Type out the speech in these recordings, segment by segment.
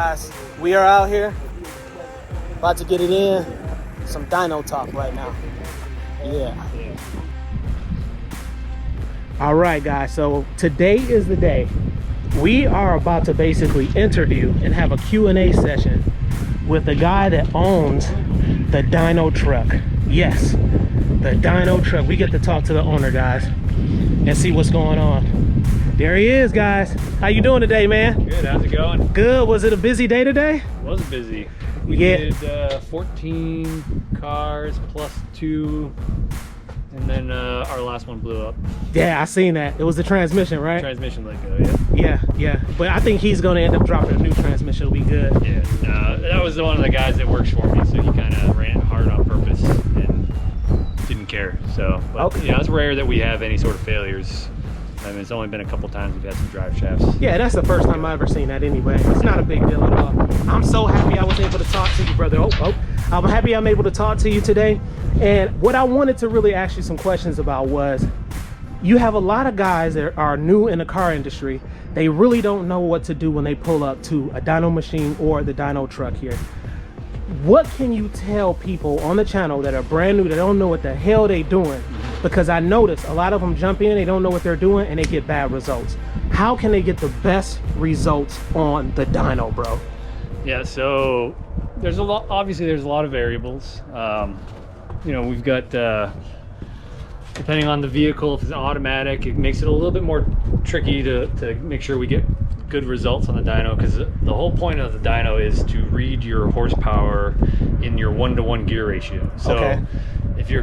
guys, we are out here about to get it in. Some dyno talk right now. Yeah. All right, guys, so today is the day. We are about to basically interview and have a Q&A session with the guy that owns the dyno truck. Yes, the dyno truck. We get to talk to the owner, guys, and see what's going on. There he is, guys. How you doing today, man? Good, how's it going? Good. Was it a busy day today? It was busy. We did 14 cars plus 2, and then our last one blew up. Yeah, I seen that. It was the transmission, right? Transmission let go, yeah. Yeah. But I think he's going to end up dropping a new transmission. It'll be good. Yeah, no, that was one of the guys that works for me, so he kind of ran it hard on purpose and didn't care. So, but okay. You know, it's rare that we have any sort of failures. I mean, it's only been a couple times we've had some drive shafts. Yeah, that's the first time I've ever seen that anyway. It's not a big deal at all. I'm so happy I was able to talk to you, brother. I'm happy I'm able to talk to you today. And what I wanted to really ask you some questions about was, you have a lot of guys that are new in the car industry. They really don't know what to do when they pull up to a dyno machine or the dyno truck here. What can you tell people on the channel that are brand new, that don't know what the hell they doing? Because I notice a lot of them jump in, they don't know what they're doing, and they get bad results. How can they get the best results on the dyno, bro? Yeah, so there's a lot, obviously there's a lot of variables. You know, we've got, depending on the vehicle, if it's automatic, it makes it a little bit more tricky to make sure we get good results on the dyno, because the whole point of the dyno is to read your horsepower in your 1-to-1 gear ratio. So okay.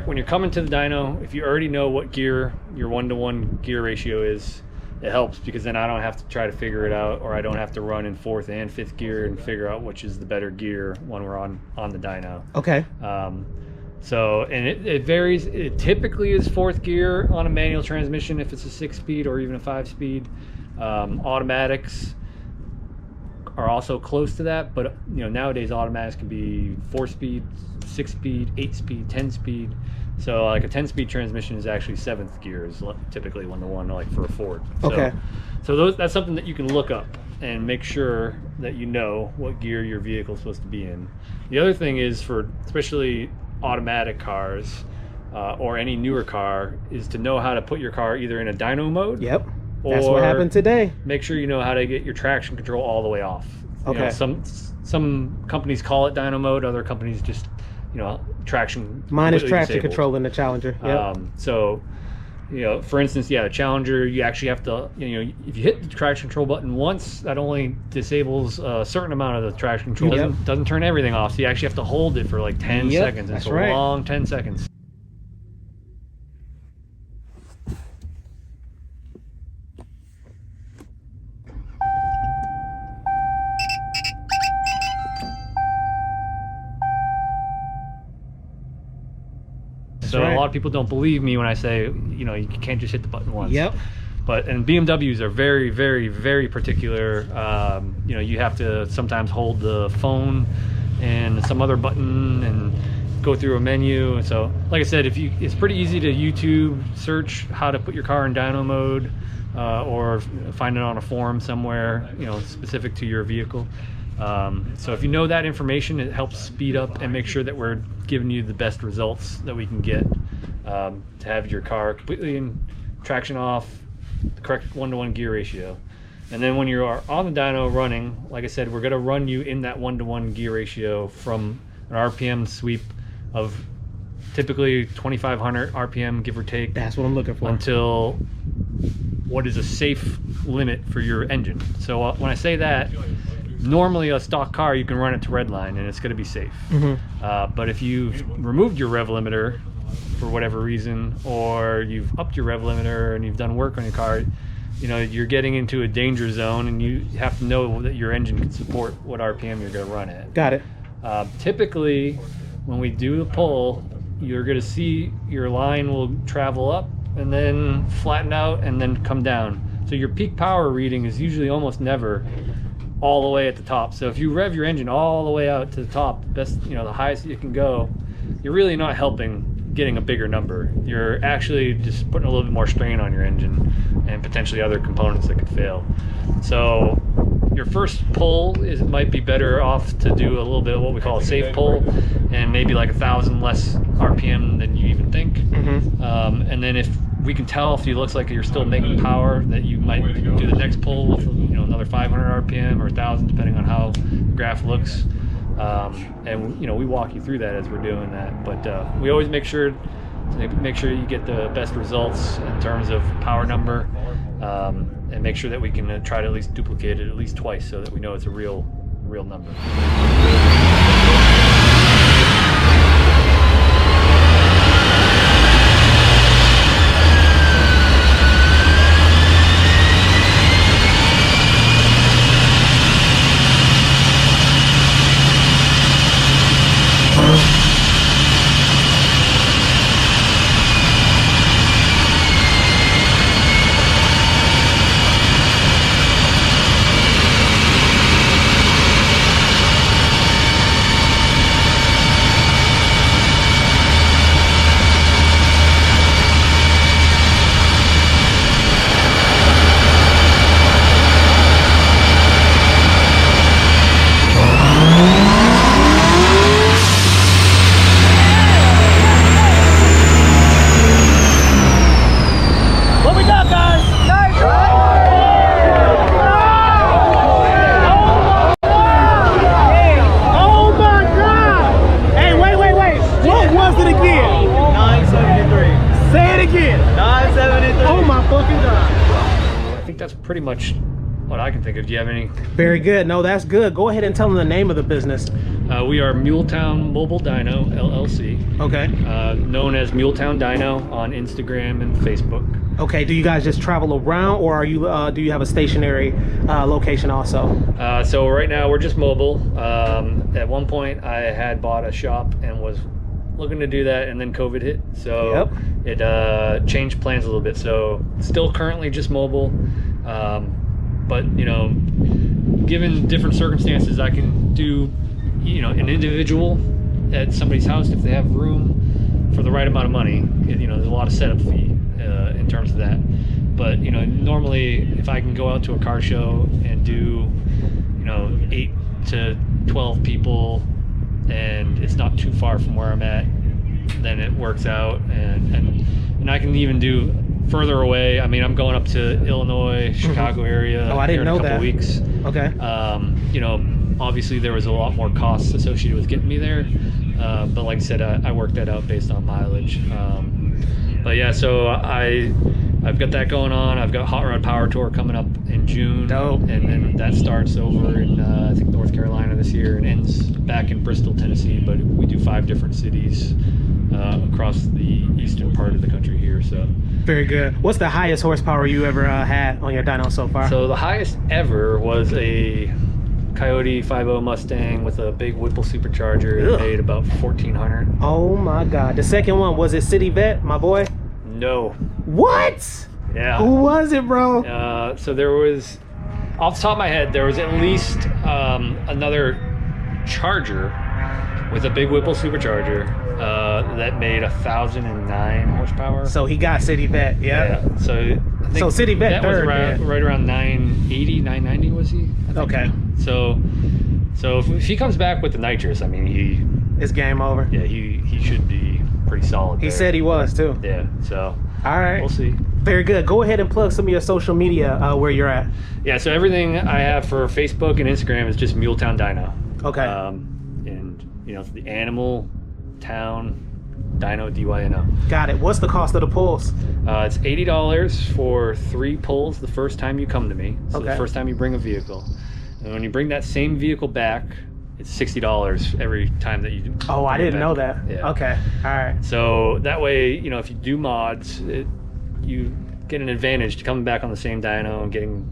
when you're coming to the dyno, if you already know what gear your 1-to-1 gear ratio is, it helps, because then I don't have to try to figure it out, or I don't have to run in 4th and 5th gear and figure out which is the better gear when we're on the dyno. Okay. So, and it varies. It typically is 4th gear on a manual transmission if it's a 6-speed or even a 5-speed. Automatics are also close to that, but you know, nowadays automatics can be 4-speed, 6-speed, 8-speed, 10-speed. So like a 10-speed transmission is actually 7th gear, is typically 1-to-1, like for a Ford. Okay. So that's something that you can look up and make sure that you know what gear your vehicle is supposed to be in. The other thing is, for especially automatic cars or any newer car, is to know how to put your car either in a dyno mode. Yep. That's what happened today. Make sure you know how to get your traction control all the way off. Okay. You know, some companies call it dyno mode, other companies just, you know, traction. Mine is traction disabled. control in the Challenger. Yep. So, you know, for instance, yeah, the Challenger, you actually have to, you know, if you hit the traction control button once, that only disables a certain amount of the traction control. Yep. Doesn't turn everything off. So you actually have to hold it for like 10 seconds. That's it's a right. long 10 seconds. So right. A lot of people don't believe me when I say, you know, you can't just hit the button once. Yep. And BMWs are very, very, very particular. You know, you have to sometimes hold the phone and some other button and go through a menu. And so, like I said, it's pretty easy to YouTube search how to put your car in dyno mode, or find it on a forum somewhere, you know, specific to your vehicle. So if you know that information, it helps speed up and make sure that we're giving you the best results that we can get, to have your car completely in traction off, the correct 1-to-1 gear ratio. And then when you are on the dyno running, like I said, we're going to run you in that 1-to-1 gear ratio from an RPM sweep of typically 2,500 RPM, give or take. That's what I'm looking for. Until what is a safe limit for your engine. So when I say that, normally a stock car, you can run it to redline and it's going to be safe. Mm-hmm. But if you've removed your rev limiter for whatever reason, or you've upped your rev limiter and you've done work on your car, you know, you're getting into a danger zone, and you have to know that your engine can support what RPM you're going to run at. Got it. Typically, when we do the pull, you're going to see your line will travel up and then flatten out and then come down. So your peak power reading is usually almost never all the way at the top. So if you rev your engine all the way out to the top, best, you know, the highest you can go, you're really not helping getting a bigger number. You're actually just putting a little bit more strain on your engine and potentially other components that could fail. So your first pull might be better off to do a little bit of what we call a safe pull, and maybe like 1,000 less RPM than you even think. And then if we can tell if it looks like you're still making power, that you might do the next pull with another 500 RPM or 1,000, depending on how the graph looks. And we walk you through that as we're doing that. But we always make sure you get the best results in terms of power number, and make sure that we can try to at least duplicate it at least twice so that we know it's a real number. That's pretty much what I can think of. Do you have any? Very good. No, that's good. Go ahead and tell them the name of the business. We are MULETOWN Mobile Dyno LLC. Okay. Known as MULETOWN Dyno on Instagram and Facebook. Okay. Do you guys just travel around, or are you? Do you have a stationary location also? So right now we're just mobile. At one point, I had bought a shop and was looking to do that, and then COVID hit, so it changed plans a little bit. So still currently just mobile, but given different circumstances, I can do an individual at somebody's house if they have room for the right amount of money. There's a lot of setup fee in terms of that, but normally if I can go out to a car show and do 8 to 12 people, and it's not too far from where I'm at, then it works out. And I can even do further away. I mean, I'm going up to Illinois, Chicago area. Oh, I didn't know that. In a couple weeks. Okay. Obviously there was a lot more costs associated with getting me there, but like I said, I worked that out based on mileage. But yeah, so I've got that going on. I've got Hot Rod Power Tour coming up in June. Dope. And then that starts over in I think North Carolina this year and ends back in Bristol, Tennessee. But we do 5 different cities across the eastern part of the country here. So very good. What's the highest horsepower you ever had on your dyno so far? So the highest ever was a Coyote 5.0 Mustang with a big Whipple supercharger. It made about 1,400. Oh my God. The second one, was it City Vet, my boy? No. What? Yeah. Who was it, bro? So there was, off the top of my head, there was at least another Charger with a big Whipple supercharger that made 1,009 horsepower. So he got City Vet, yeah. So I think City Vet was right around 980, 990 was he? Okay. So if he comes back with the nitrous, I mean, it's game over. Yeah, he should be pretty solid. He said he was too. Yeah. So all right, we'll see. Very good. Go ahead and plug some of your social media where you're at. Yeah. So everything I have for Facebook and Instagram is just MULETOWN Dyno. Okay. And it's the Animal Town Dyno, DYNO. Got it. What's the cost of the pulls? It's $80 for 3 pulls the first time you come to me. So the first time you bring a vehicle. And when you bring that same vehicle back, it's $60 every time that you do. Oh, I didn't know that. Yeah. Okay. All right. So that way, if you do mods, you get an advantage to coming back on the same dyno and getting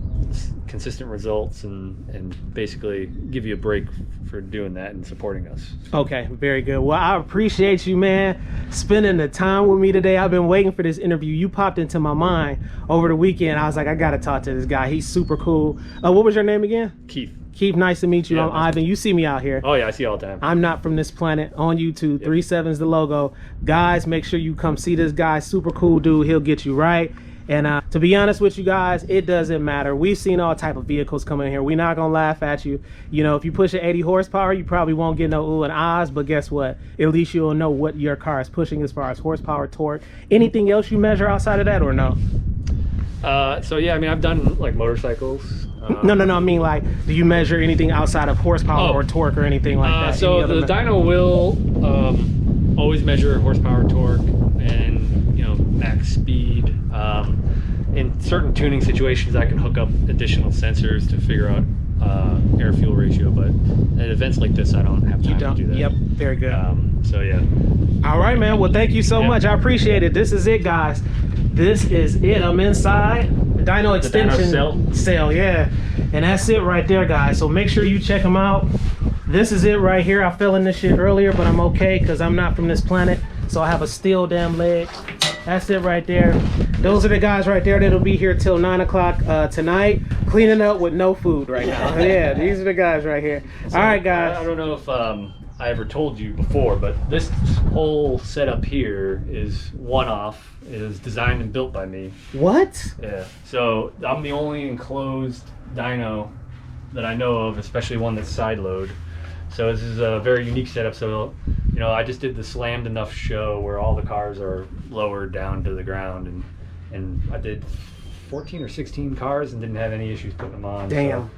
consistent results and basically give you a break for doing that and supporting us. Okay, very good. Well, I appreciate you, man, spending the time with me today. I've been waiting for this interview. You popped into my mind over the weekend. I was like, I gotta talk to this guy. He's super cool. What was your name again? Keith. Keith, nice to meet you. Yeah, I'm Ivan. You see me out here. Oh yeah, I see you all the time. I'm not from this planet on YouTube. 37's the logo. Guys, make sure you come see this guy. Super cool dude. He'll get you right. And to be honest with you guys, it doesn't matter. We've seen all type of vehicles come in here. We're not gonna laugh at you. You know, if you push an 80 horsepower, you probably won't get no ooh and ahs, but guess what? At least you'll know what your car is pushing as far as horsepower, torque. Anything else you measure outside of that or no? So yeah, I mean, I've done like motorcycles. No, I mean, like, do you measure anything outside of horsepower or torque or anything like that? So the dyno will always measure horsepower, torque, and, you know, max speed. In certain tuning situations, I can hook up additional sensors to figure out air fuel ratio, but at events like this, I don't have time to do that. Yep, very good. So yeah. All right, man. Well, thank you so much. I appreciate it. This is it, guys. This is it. I'm inside the dyno extension cell. Yeah, and that's it right there, guys. So make sure you check them out. This is it right here. I fell in this shit earlier, but I'm okay because I'm not from this planet. So I have a steel damn leg. That's it right there. Those are the guys right there that'll be here till 9 o'clock tonight, cleaning up with no food right now. Yeah, these are the guys right here. So, all right, guys. I don't know if I ever told you before, but this whole setup here is one-off. It is designed and built by me. What? Yeah. So I'm the only enclosed dyno that I know of, especially one that's side load. So this is a very unique setup. So, you know, I just did the slammed enough show where all the cars are lowered down to the ground, and I did 14 or 16 cars and didn't have any issues putting them on. Damn. So,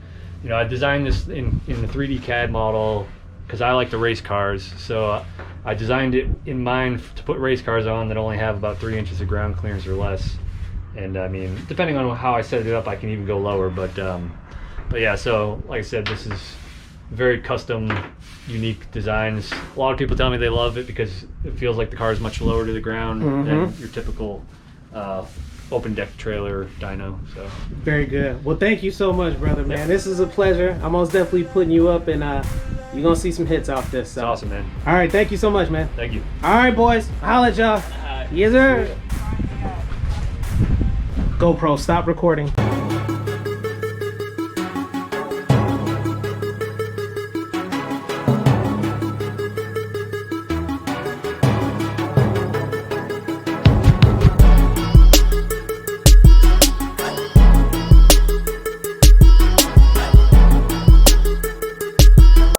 you know, I designed this in the 3D CAD model because I like to race cars. So I designed it in mind to put race cars on that only have about 3 inches of ground clearance or less. And I mean, depending on how I set it up, I can even go lower. But yeah, so like I said, this is very custom, unique designs. A lot of people tell me they love it because it feels like the car is much lower to the ground than your typical open deck trailer dyno. So very good. Well, thank you so much, brother, man. This is a pleasure. I'm most definitely putting you up, and you're gonna see some hits off this. So. That's awesome, man. All right, thank you so much, man. Thank you. All right, boys. Holla at y'all. Yes, sir. GoPro, stop recording.